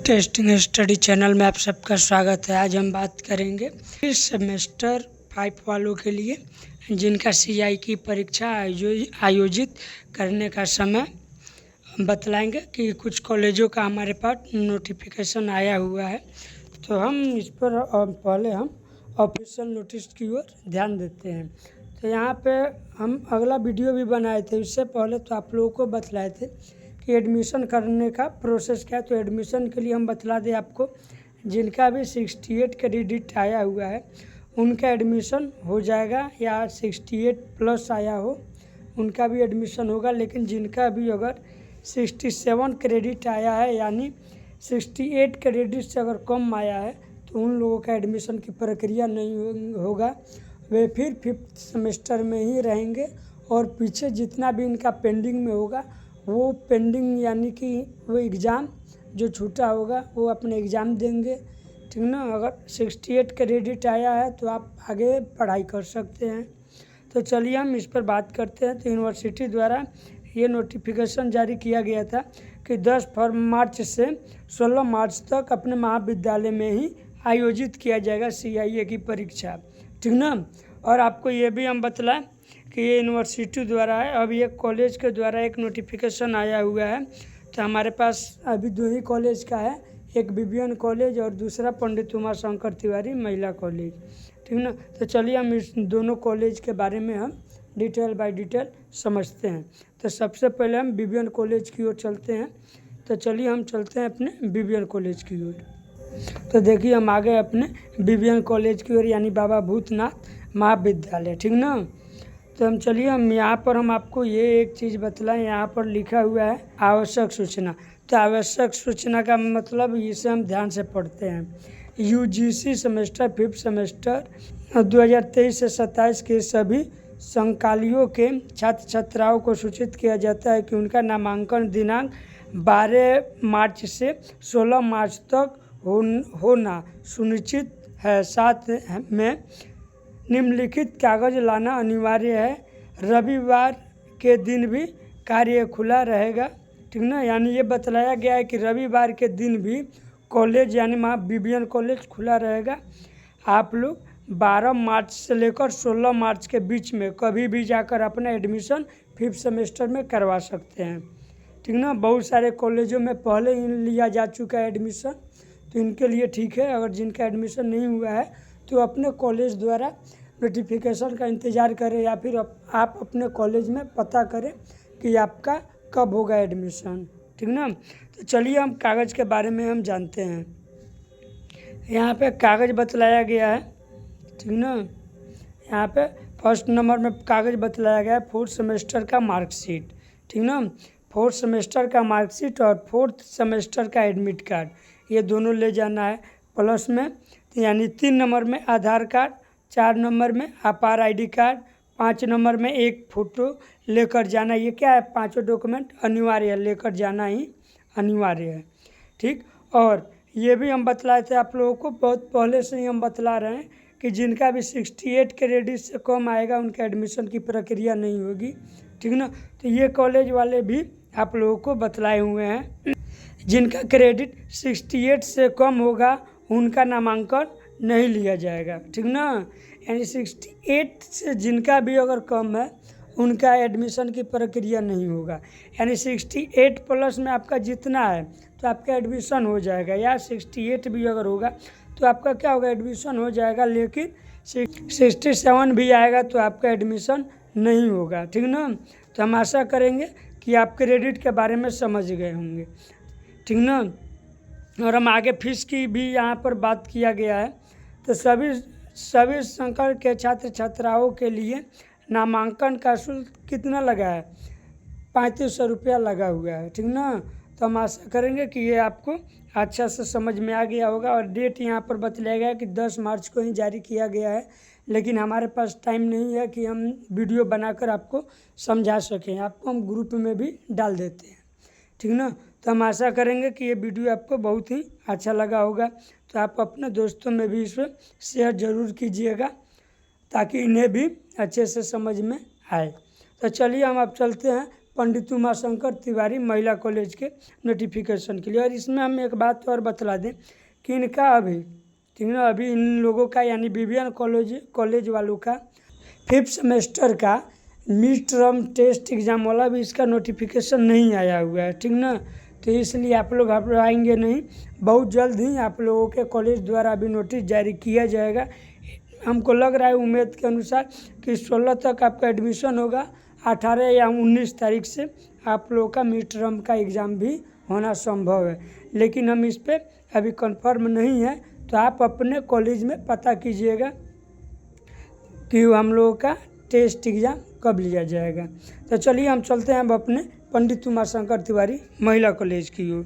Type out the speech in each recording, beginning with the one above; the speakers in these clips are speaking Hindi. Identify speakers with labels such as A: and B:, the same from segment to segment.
A: टेस्टिंग स्टडी चैनल में आप सबका स्वागत है। आज हम बात करेंगे इस सेमेस्टर 5 वालों के लिए जिनका CI की परीक्षा आयोजित करने का समय बतलाएंगे कि कुछ कॉलेजों का हमारे पास नोटिफिकेशन आया हुआ है। तो हम इस पर पहले हम ऑफिशियल नोटिस की ओर ध्यान देते हैं। तो यहाँ पे हम अगला वीडियो भी बनाए थे, इससे पहले तो आप लोगों को बतलाए थे कि एडमिशन करने का प्रोसेस क्या है। तो एडमिशन के लिए हम बतला दें आपको, जिनका भी 68 क्रेडिट आया हुआ है उनका एडमिशन हो जाएगा, या 68 प्लस आया हो उनका भी एडमिशन होगा। लेकिन जिनका भी अगर 67 क्रेडिट आया है यानी 68 क्रेडिट से अगर कम आया है तो उन लोगों का एडमिशन की प्रक्रिया नहीं होगा, वे फिर 5th सेमेस्टर में ही रहेंगे। और पीछे जितना भी इनका पेंडिंग में होगा वो पेंडिंग यानी कि वो एग्ज़ाम जो छूटा होगा वो अपने एग्ज़ाम देंगे, ठीक ना। अगर 68 क्रेडिट आया है तो आप आगे पढ़ाई कर सकते हैं। तो चलिए हम इस पर बात करते हैं। तो यूनिवर्सिटी द्वारा ये नोटिफिकेशन जारी किया गया था कि 10 मार्च से 16 मार्च तक अपने महाविद्यालय में ही आयोजित किया जाएगा CIA की परीक्षा, ठीक ना। और आपको ये भी हम बतलाएं कि ये यूनिवर्सिटी द्वारा है, अब ये कॉलेज के द्वारा एक नोटिफिकेशन आया हुआ है। तो हमारे पास अभी 2 ही कॉलेज का है, एक BBN कॉलेज और दूसरा पंडित उमा शंकर तिवारी महिला कॉलेज, ठीक ना। तो चलिए हम इस दोनों कॉलेज के बारे में हम डिटेल बाय डिटेल समझते हैं। तो सबसे पहले हम BBN कॉलेज की ओर चलते हैं। तो चलिए हम चलते हैं अपने BBN कॉलेज की ओर। तो देखिए हम आ गए अपने BBN कॉलेज की ओर यानी बाबा भूतनाथ महाविद्यालय, ठीक ना। तो हम चलिए हम यहाँ पर हम आपको ये एक चीज़ बतलाएं, यहाँ पर लिखा हुआ है आवश्यक सूचना। तो आवश्यक सूचना का मतलब इसे हम ध्यान से पढ़ते हैं। UGC सेमेस्टर 5th सेमेस्टर 2023 से 27 के सभी संकालियों के छात्र छात्राओं को सूचित किया जाता है कि उनका नामांकन दिनांक 12 मार्च से 16 मार्च तक होना सुनिश्चित है। साथ में निम्नलिखित कागज लाना अनिवार्य है। रविवार के दिन भी कार्य खुला रहेगा, ठीक ना। यानी ये बतलाया गया है कि रविवार के दिन भी कॉलेज यानी BBN कॉलेज खुला रहेगा। आप लोग 12 मार्च से लेकर 16 मार्च के बीच में कभी भी जाकर अपना एडमिशन 5th सेमेस्टर में करवा सकते हैं, ठीक ना। बहुत सारे कॉलेजों में पहले ही लिया जा चुका है एडमिशन, तो इनके लिए ठीक है। अगर जिनका एडमिशन नहीं हुआ है तो अपने कॉलेज द्वारा नोटिफिकेशन का इंतज़ार करें, या फिर आप अपने कॉलेज में पता करें कि आपका कब होगा एडमिशन, ठीक ना। तो चलिए हम कागज़ के बारे में हम जानते हैं। यहाँ पे कागज़ बतलाया गया है, ठीक ना। यहाँ पे फर्स्ट नंबर में कागज़ बतलाया गया है 4th सेमेस्टर का मार्कशीट, ठीक ना। 4th सेमेस्टर का मार्कशीट और 4th सेमेस्टर का एडमिट कार्ड, ये दोनों ले जाना है। प्लस में यानी 3 नंबर में आधार कार्ड, 4 नंबर में अपार ID कार्ड, 5 नंबर में एक फ़ोटो लेकर जाना। ये क्या है, पांचों डॉक्यूमेंट अनिवार्य है, लेकर जाना ही अनिवार्य है, ठीक। और ये भी हम बतलाए थे आप लोगों को, बहुत पहले से ही हम बतला रहे हैं कि जिनका भी 68 क्रेडिट से कम आएगा उनका एडमिशन की प्रक्रिया नहीं होगी, ठीक ना। तो ये कॉलेज वाले भी आप लोगों को बतलाए हुए हैं। जिनका क्रेडिट 68 से कम होगा उनका नामांकन नहीं लिया जाएगा, ठीक ना। यानी 68 से जिनका भी अगर कम है उनका एडमिशन की प्रक्रिया नहीं होगा। यानी 68 प्लस में आपका जितना है तो आपका एडमिशन हो जाएगा, या 68 भी अगर होगा तो आपका क्या होगा, एडमिशन हो जाएगा। लेकिन 67 भी आएगा तो आपका एडमिशन नहीं होगा, ठीक ना। तो हम आशा करेंगे कि आप क्रेडिट के बारे में समझ गए होंगे, ठीक ना। और हम आगे फीस की भी यहाँ पर बात किया गया है। तो सभी संकर के छात्र छात्राओं के लिए नामांकन का शुल्क कितना लगा है, 3500 रुपया लगा हुआ है, ठीक ना। तो हम आशा करेंगे कि ये आपको अच्छा से समझ में आ गया होगा। और डेट यहाँ पर बतलाया गया है कि 10 मार्च को ही जारी किया गया है, लेकिन हमारे पास टाइम नहीं है कि हम वीडियो बनाकर आपको समझा सकें। आपको हम ग्रुप में भी डाल देते हैं, ठीक ना। तो हम आशा करेंगे कि ये वीडियो आपको बहुत ही अच्छा लगा होगा। तो आप अपने दोस्तों में भी इसे शेयर ज़रूर कीजिएगा ताकि इन्हें भी अच्छे से समझ में आए। तो चलिए हम अब चलते हैं पंडित उमाशंकर तिवारी महिला कॉलेज के नोटिफिकेशन के लिए। और इसमें हम एक बात और बतला दें कि इनका अभी ठीक है, अभी इन लोगों का यानी बीबीएन कॉलेज वालों का 5th सेमेस्टर का मिड टर्म टेस्ट एग्ज़ाम वाला भी इसका नोटिफिकेशन नहीं आया हुआ है, ठीक ना। तो इसलिए आप लोग घबराएंगे नहीं, बहुत जल्द ही आप लोगों के कॉलेज द्वारा अभी नोटिस जारी किया जाएगा। हमको लग रहा है उम्मीद के अनुसार कि 16 तक आपका एडमिशन होगा, 18 या 19 तारीख से आप लोगों का मिड टर्म का एग्ज़ाम भी होना संभव है, लेकिन हम इस पर अभी कंफर्म नहीं है। तो आप अपने कॉलेज में पता कीजिएगा कि हम लोगों का टेस्ट एग्ज़ाम कब लिया जाएगा। तो चलिए हम चलते हैं अब अपने पंडित उमाशंकर तिवारी महिला कॉलेज की ओर।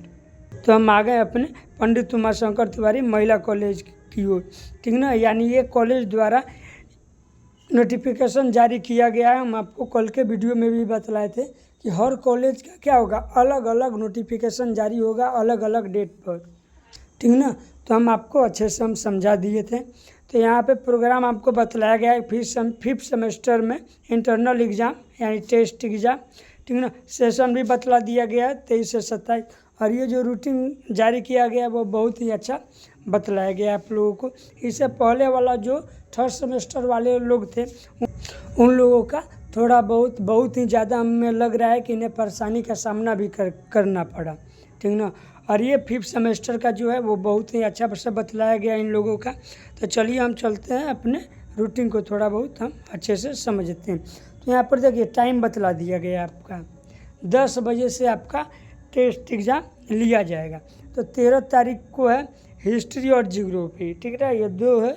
A: तो हम आ गए अपने पंडित उमाशंकर तिवारी महिला कॉलेज की ओर, ठीक ना। यानी ये कॉलेज द्वारा नोटिफिकेशन जारी किया गया है। हम आपको कल के वीडियो में भी बतलाए थे कि हर कॉलेज का क्या होगा, अलग अलग नोटिफिकेशन जारी होगा अलग अलग डेट पर, ठीक ना। तो हम आपको अच्छे से हम समझा दिए थे। तो यहाँ पे प्रोग्राम आपको बतलाया गया है 5th सेमेस्टर में इंटरनल एग्ज़ाम यानी टेस्ट एग्ज़ाम, ठीक ना। सेशन भी बतला दिया गया है 23 से 27। और ये जो रूटीन जारी किया गया है वो बहुत ही अच्छा बतलाया गया आप लोगों को। इससे पहले वाला जो 3rd सेमेस्टर वाले लोग थे उन लोगों का थोड़ा बहुत ही ज़्यादा हमें लग रहा है कि इन्हें परेशानी का सामना भी करना पड़ा, ठीक ना। और ये 5th सेमेस्टर का जो है वो बहुत ही अच्छा से बतलाया गया इन लोगों का। तो चलिए हम चलते हैं अपने रूटीन को थोड़ा बहुत हम अच्छे से समझते हैं। तो यहाँ पर देखिए टाइम बतला दिया गया आपका 10 बजे से आपका टेस्ट एग्ज़ाम लिया जाएगा। तो 13 तारीख को है हिस्ट्री और जियोग्राफी, ठीक है, ये 2 है,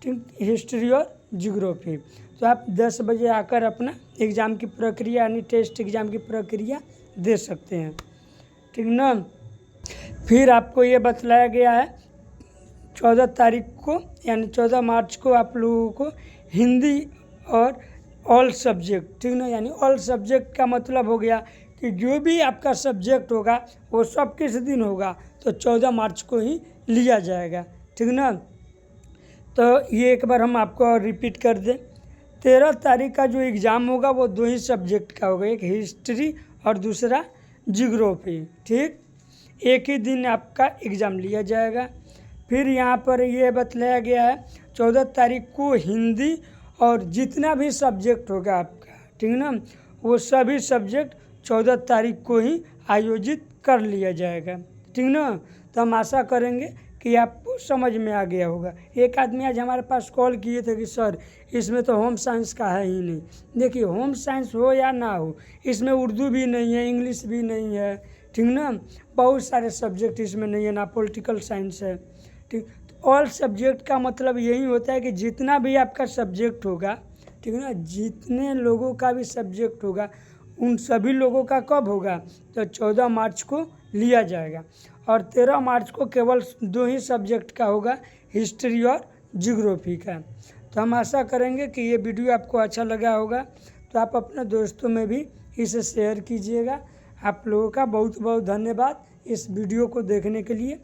A: ठीक, हिस्ट्री और जियोग्राफी। तो आप 10 बजे आकर अपना एग्ज़ाम की प्रक्रिया यानी टेस्ट एग्ज़ाम की प्रक्रिया दे सकते हैं, ठीक ना। फिर आपको ये बतलाया गया है 14 तारीख को यानी 14 मार्च को आप लोगों को हिंदी और ऑल सब्जेक्ट, ठीक ना। यानी ऑल सब्जेक्ट का मतलब हो गया कि जो भी आपका सब्जेक्ट होगा वो सब किस दिन होगा, तो 14 मार्च को ही लिया जाएगा, ठीक ना। तो ये एक बार हम आपको और रिपीट कर दें, 13 तारीख का जो एग्ज़ाम होगा वो 2 ही सब्जेक्ट का होगा, एक हिस्ट्री और दूसरा जियोग्राफी, ठीक। एक ही दिन आपका एग्ज़ाम लिया जाएगा। फिर यहाँ पर ये बतलाया गया है 14 तारीख को हिंदी और जितना भी सब्जेक्ट होगा आपका, ठीक ना, वो सभी सब्जेक्ट 14 तारीख को ही आयोजित कर लिया जाएगा, ठीक ना। तो हम आशा करेंगे कि आपको समझ में आ गया होगा। एक आदमी आज हमारे पास कॉल किए थे कि सर इसमें तो होम साइंस का है ही नहीं। देखिए होम साइंस हो या ना हो, इसमें उर्दू भी नहीं है, इंग्लिश भी नहीं है, ठीक ना, बहुत सारे सब्जेक्ट इसमें नहीं है, ना पॉलिटिकल साइंस है, ठीक। तो ऑल सब्जेक्ट का मतलब यही होता है कि जितना भी आपका सब्जेक्ट होगा, ठीक है ना, जितने लोगों का भी सब्जेक्ट होगा उन सभी लोगों का कब होगा, तो 14 मार्च को लिया जाएगा। और 13 मार्च को केवल 2 ही सब्जेक्ट का होगा, हिस्ट्री और जियोग्राफी का। तो हम आशा करेंगे कि ये वीडियो आपको अच्छा लगा होगा, तो आप अपने दोस्तों में भी इसे शेयर कीजिएगा। आप लोगों का बहुत बहुत धन्यवाद इस वीडियो को देखने के लिए।